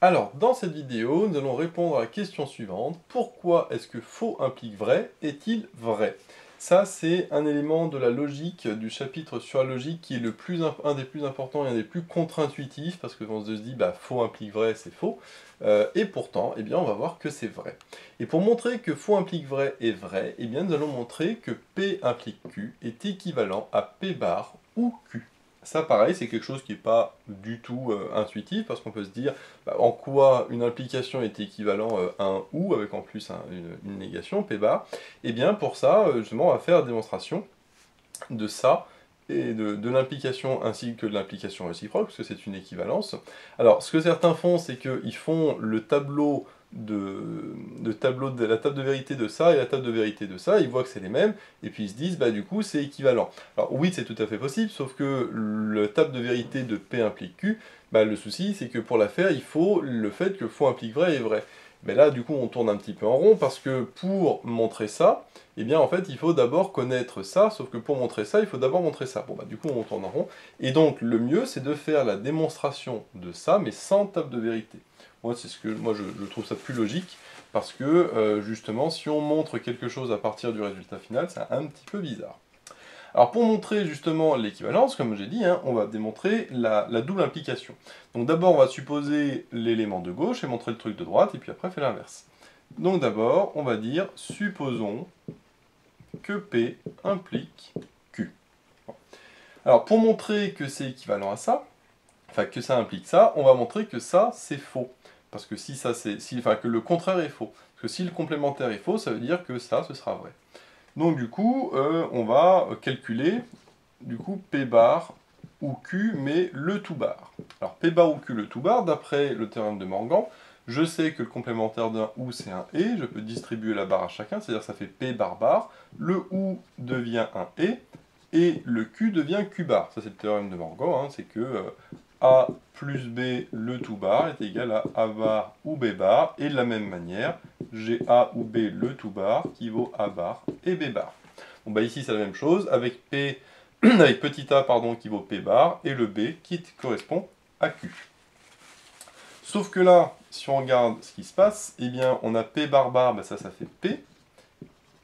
Alors, dans cette vidéo, nous allons répondre à la question suivante. Pourquoi est-ce que faux implique vrai? Est-il vrai? Ça, c'est un élément de la logique, du chapitre sur la logique, qui est un des plus importants et un des plus contre-intuitifs, parce qu'on se dit, bah, faux implique vrai, c'est faux. Et pourtant, eh bien, on va voir que c'est vrai. Et pour montrer que faux implique vrai est vrai, eh bien, nous allons montrer que P implique Q est équivalent à P bar ou Q. Ça, pareil, c'est quelque chose qui n'est pas du tout intuitif, parce qu'on peut se dire bah, en quoi une implication est équivalent à un ou, avec en plus une négation, P bar. Et bien, pour ça, justement, on va faire la démonstration de ça, et de l'implication ainsi que de l'implication réciproque, parce que c'est une équivalence. Alors, ce que certains font, c'est qu'ils font le tableau de la table de vérité de ça et la table de vérité de ça, ils voient que c'est les mêmes, et puis ils se disent, bah du coup, c'est équivalent. Alors oui, c'est tout à fait possible, sauf que la table de vérité de P implique Q, bah, le souci, c'est que pour la faire, il faut le fait que faux implique vrai est vrai. Mais là, du coup, on tourne un petit peu en rond, parce que pour montrer ça, eh bien, en fait, il faut d'abord connaître ça, sauf que pour montrer ça, il faut d'abord montrer ça. Bon, bah, du coup, on tourne en rond. Et donc, le mieux, c'est de faire la démonstration de ça, mais sans table de vérité. Moi, je trouve ça plus logique, parce que, justement, si on montre quelque chose à partir du résultat final, c'est un petit peu bizarre. Alors pour montrer justement l'équivalence, comme j'ai dit, hein, on va démontrer la double implication. Donc d'abord on va supposer l'élément de gauche et montrer le truc de droite, et puis après faire l'inverse. Donc d'abord on va dire, supposons que P implique Q. Alors pour montrer que c'est équivalent à ça, enfin que ça implique ça, on va montrer que ça c'est faux. Parce que enfin que le contraire est faux. Parce que si le complémentaire est faux, ça veut dire que ça, ce sera vrai. Donc du coup, on va calculer du coup P bar ou Q, mais le tout bar. Alors P bar ou Q le tout bar, d'après le théorème de Morgan, je sais que le complémentaire d'un ou c'est un et, je peux distribuer la barre à chacun, c'est-à-dire ça fait P bar bar, le ou devient un et le Q devient Q bar. Ça c'est le théorème de Morgan, hein, c'est que A plus B le tout bar est égal à A bar ou B bar, et de la même manière, j'ai A ou B le tout bar qui vaut A bar et B bar. Bon bah ici c'est la même chose, avec P avec petit a pardon, qui vaut P bar, et le B qui correspond à Q. Sauf que là, si on regarde ce qui se passe, eh bien on a P bar bar, bah ça fait P,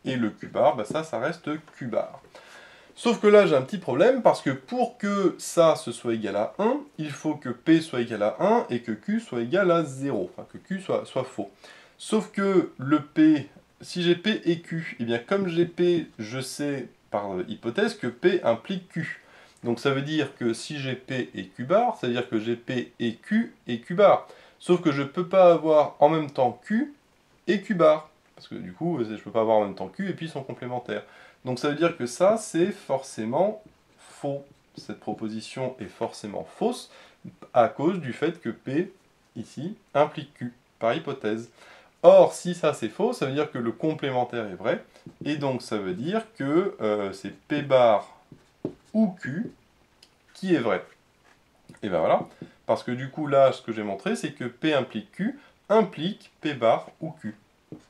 et le Q bar, bah ça reste Q bar. Sauf que là j'ai un petit problème, parce que pour que ça se soit égal à 1, il faut que P soit égal à 1 et que Q soit égal à 0, enfin que Q soit faux. Sauf que le P, si j'ai P et Q, eh bien comme j'ai P, je sais par hypothèse que P implique Q. Donc ça veut dire que si j'ai P et Q bar, ça veut dire que j'ai P et Q bar. Sauf que je ne peux pas avoir en même temps Q et Q bar. Parce que du coup, je ne peux pas avoir en même temps Q et puis son complémentaire. Donc ça veut dire que ça, c'est forcément faux. Cette proposition est forcément fausse à cause du fait que P, ici, implique Q, par hypothèse. Or, si ça c'est faux, ça veut dire que le complémentaire est vrai, et donc ça veut dire que c'est P bar ou Q qui est vrai. Et ben voilà, parce que du coup là, ce que j'ai montré, c'est que P implique Q implique P bar ou Q.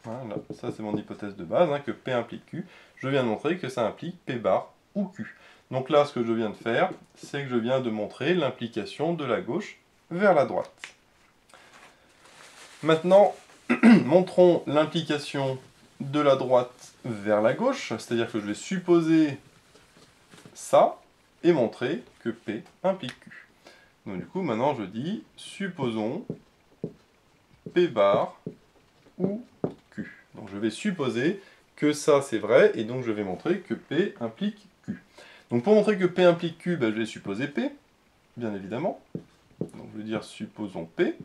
Voilà, ça c'est mon hypothèse de base, hein, que P implique Q. Je viens de montrer que ça implique P bar ou Q. Donc là, ce que je viens de faire, c'est que je viens de montrer l'implication de la gauche vers la droite. Maintenant, montrons l'implication de la droite vers la gauche, c'est-à-dire que je vais supposer ça et montrer que P implique Q. Donc du coup, maintenant je dis, supposons P bar ou Q. Donc je vais supposer que ça c'est vrai, et donc je vais montrer que P implique Q. Donc pour montrer que P implique Q, ben, je vais supposer P, bien évidemment. Donc je vais dire supposons P,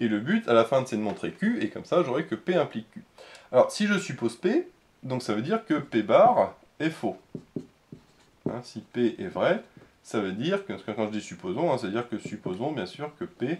et le but à la fin c'est de montrer Q, et comme ça j'aurai que P implique Q. Alors si je suppose P, donc ça veut dire que P bar est faux. Hein, si P est vrai, ça veut dire que, quand je dis supposons, hein, ça veut dire que supposons bien sûr que P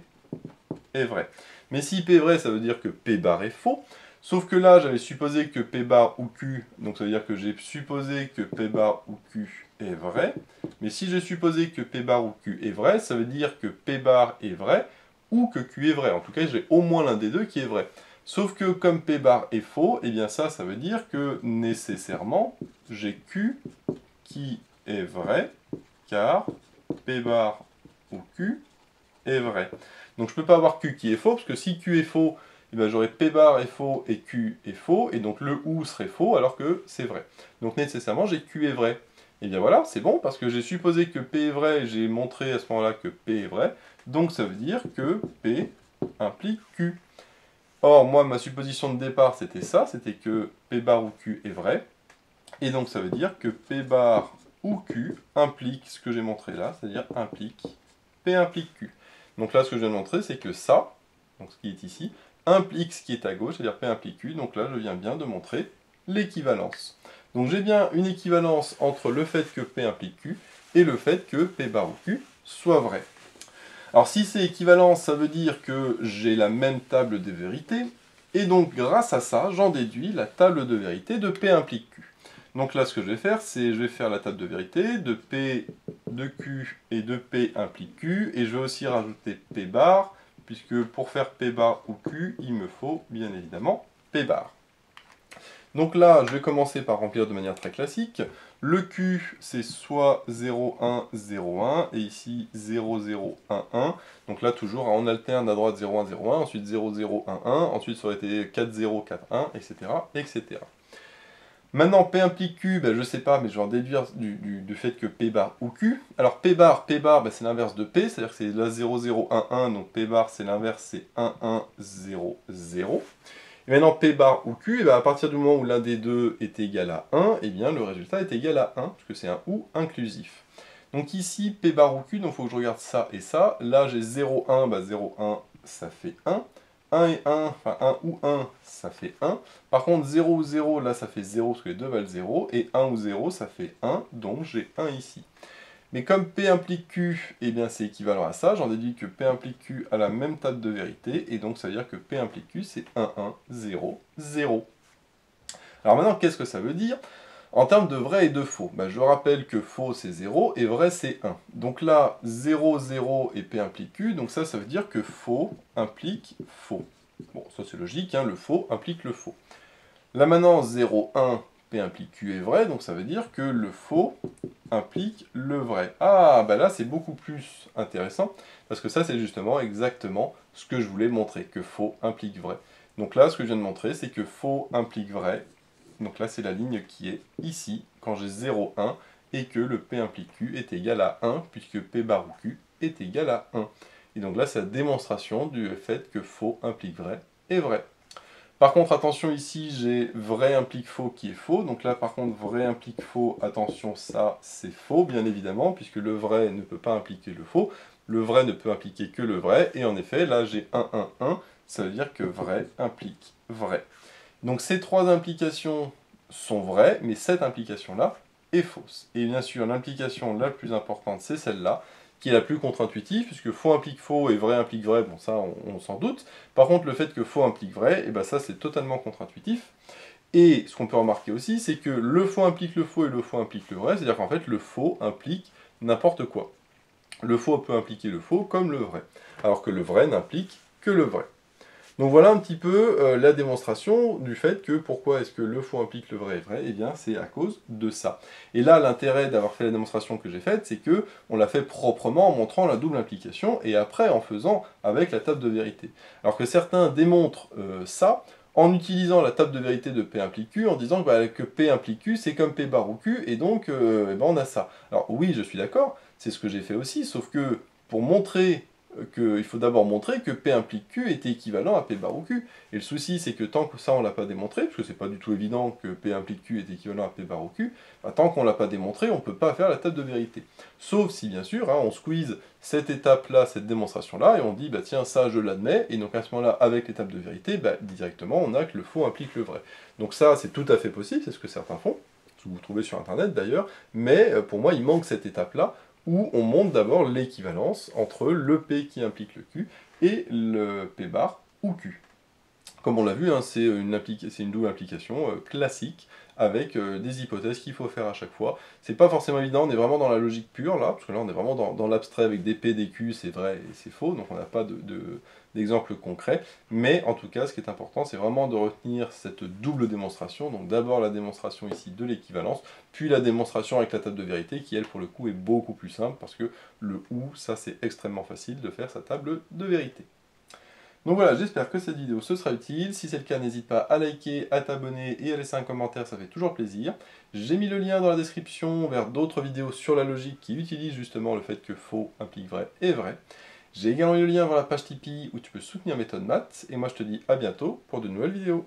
est vrai. Mais si P est vrai, ça veut dire que P bar est faux. Sauf que là, j'avais supposé que P bar ou Q, donc ça veut dire que j'ai supposé que P bar ou Q est vrai. Mais si j'ai supposé que P bar ou Q est vrai, ça veut dire que P bar est vrai ou que Q est vrai. En tout cas, j'ai au moins l'un des deux qui est vrai. Sauf que comme P bar est faux, et bien ça veut dire que nécessairement, j'ai Q qui est vrai, car P bar ou Q est vrai. Donc je ne peux pas avoir Q qui est faux, parce que si Q est faux, eh ben, j'aurai P bar est faux et Q est faux, et donc le OU serait faux alors que c'est vrai. Donc nécessairement j'ai Q est vrai. Et bien voilà, c'est bon, parce que j'ai supposé que P est vrai, et j'ai montré à ce moment-là que P est vrai, donc ça veut dire que P implique Q. Or, moi, ma supposition de départ, c'était ça, c'était que P bar ou Q est vrai, et donc ça veut dire que P bar ou Q implique ce que j'ai montré là, c'est-à-dire P implique Q. Donc là, ce que je viens de montrer, c'est que ça, donc ce qui est ici, implique ce qui est à gauche, c'est-à-dire P implique Q, donc là, je viens bien de montrer l'équivalence. Donc j'ai bien une équivalence entre le fait que P implique Q et le fait que P bar ou Q soit vrai. Alors si c'est équivalent, ça veut dire que j'ai la même table de vérité, et donc grâce à ça, j'en déduis la table de vérité de P implique Q. Donc là, ce que je vais faire, c'est je vais faire la table de vérité de P, de Q et de P implique Q, et je vais aussi rajouter P bar, puisque pour faire P bar ou Q, il me faut bien évidemment P bar. Donc là, je vais commencer par remplir de manière très classique. Le Q, c'est soit 0, 1, 0, 1, et ici 0, 0, 1, 1. Donc là, toujours, on alterne à droite 0, 1, 0, 1, ensuite 0, 0, 1, 1, ensuite ça aurait été 4, 0, 4, 1, etc. etc. Maintenant, P implique Q, ben, je ne sais pas, mais je vais en déduire du fait que P bar ou Q. Alors P bar, ben, c'est l'inverse de P, c'est-à-dire que c'est là 0, 0, 1, 1, donc P bar c'est l'inverse, c'est 1, 1, 0, 0. Et maintenant, P bar ou Q, et bien à partir du moment où l'un des deux est égal à 1, et bien le résultat est égal à 1, puisque c'est un OU inclusif. Donc ici, P bar ou Q, donc il faut que je regarde ça et ça. Là, j'ai 0, 1, bah 0, 1, ça fait 1. 1 et 1, enfin 1 ou 1, ça fait 1. Par contre, 0 ou 0, là, ça fait 0, parce que les deux valent 0. Et 1 ou 0, ça fait 1, donc j'ai 1 ici. Mais comme P implique Q, eh bien c'est équivalent à ça, j'en déduis que P implique Q a la même table de vérité, et donc ça veut dire que P implique Q c'est 1, 1, 0, 0. Alors maintenant, qu'est-ce que ça veut dire en termes de vrai et de faux? Je rappelle que faux c'est 0 et vrai c'est 1. Donc là, 0, 0 et P implique Q, donc ça veut dire que faux implique faux. Bon, ça c'est logique, hein, le faux implique le faux. Là maintenant, 0, 1, P implique Q est vrai, donc ça veut dire que le faux implique le vrai. Ah, bah là c'est beaucoup plus intéressant, parce que ça c'est justement exactement ce que je voulais montrer, que faux implique vrai. Donc là, ce que je viens de montrer, c'est que faux implique vrai. Donc là, c'est la ligne qui est ici, quand j'ai 0, 1, et que le P implique Q est égal à 1, puisque P bar ou Q est égal à 1. Et donc là, c'est la démonstration du fait que faux implique vrai est vrai. Par contre, attention ici, j'ai vrai implique faux qui est faux. Donc là, par contre, vrai implique faux, attention, ça, c'est faux, bien évidemment, puisque le vrai ne peut pas impliquer le faux. Le vrai ne peut impliquer que le vrai. Et en effet, là, j'ai 1, 1, 1. Ça veut dire que vrai implique vrai. Donc ces trois implications sont vraies, mais cette implication-là est fausse. Et bien sûr, l'implication la plus importante, c'est celle-là, qui est la plus contre-intuitive, puisque faux implique faux et vrai implique vrai, bon ça on s'en doute. Par contre, le fait que faux implique vrai, et ben ça c'est totalement contre-intuitif. Et ce qu'on peut remarquer aussi, c'est que le faux implique le faux et le faux implique le vrai, c'est-à-dire qu'en fait le faux implique n'importe quoi. Le faux peut impliquer le faux comme le vrai, alors que le vrai n'implique que le vrai. Donc voilà un petit peu la démonstration du fait que pourquoi est-ce que le faux implique le vrai est vrai, et bien c'est à cause de ça. Et là l'intérêt d'avoir fait la démonstration que j'ai faite, c'est que on l'a fait proprement en montrant la double implication et après en faisant avec la table de vérité. Alors que certains démontrent ça en utilisant la table de vérité de P implique Q, en disant que P implique Q c'est comme P bar ou Q, et donc on a ça. Alors oui, je suis d'accord, c'est ce que j'ai fait aussi, sauf que pour montrer il faut d'abord montrer que P implique Q était équivalent à P bar ou Q. Et le souci, c'est que tant que ça, on ne l'a pas démontré, parce que c'est pas du tout évident que P implique Q est équivalent à P bar ou Q, tant qu'on ne l'a pas démontré, on ne peut pas faire la table de vérité. Sauf si, bien sûr, on squeeze cette étape-là, cette démonstration-là, et on dit, tiens, ça, je l'admets, et donc à ce moment-là, avec l'étape de vérité, directement, on a que le faux implique le vrai. Donc ça, c'est tout à fait possible, c'est ce que certains font, ce que vous trouvez sur Internet d'ailleurs, mais pour moi, il manque cette étape-là, où on montre d'abord l'équivalence entre le P qui implique le Q et le P bar ou Q. Comme on l'a vu, hein, c'est une double implication classique avec des hypothèses qu'il faut faire à chaque fois. C'est pas forcément évident, on est vraiment dans la logique pure là, parce que là on est vraiment dans l'abstrait avec des P, des Q, c'est vrai et c'est faux, donc on n'a pas d'exemple concret. Mais en tout cas, ce qui est important, c'est vraiment de retenir cette double démonstration. Donc d'abord la démonstration ici de l'équivalence, puis la démonstration avec la table de vérité, qui elle pour le coup est beaucoup plus simple, parce que le OU, ça c'est extrêmement facile de faire sa table de vérité. Donc voilà, j'espère que cette vidéo se sera utile. Si c'est le cas, n'hésite pas à liker, à t'abonner et à laisser un commentaire, ça fait toujours plaisir. J'ai mis le lien dans la description vers d'autres vidéos sur la logique qui utilisent justement le fait que faux implique vrai et vrai. J'ai également mis le lien vers la page Tipeee où tu peux soutenir Méthode Maths. Et moi je te dis à bientôt pour de nouvelles vidéos.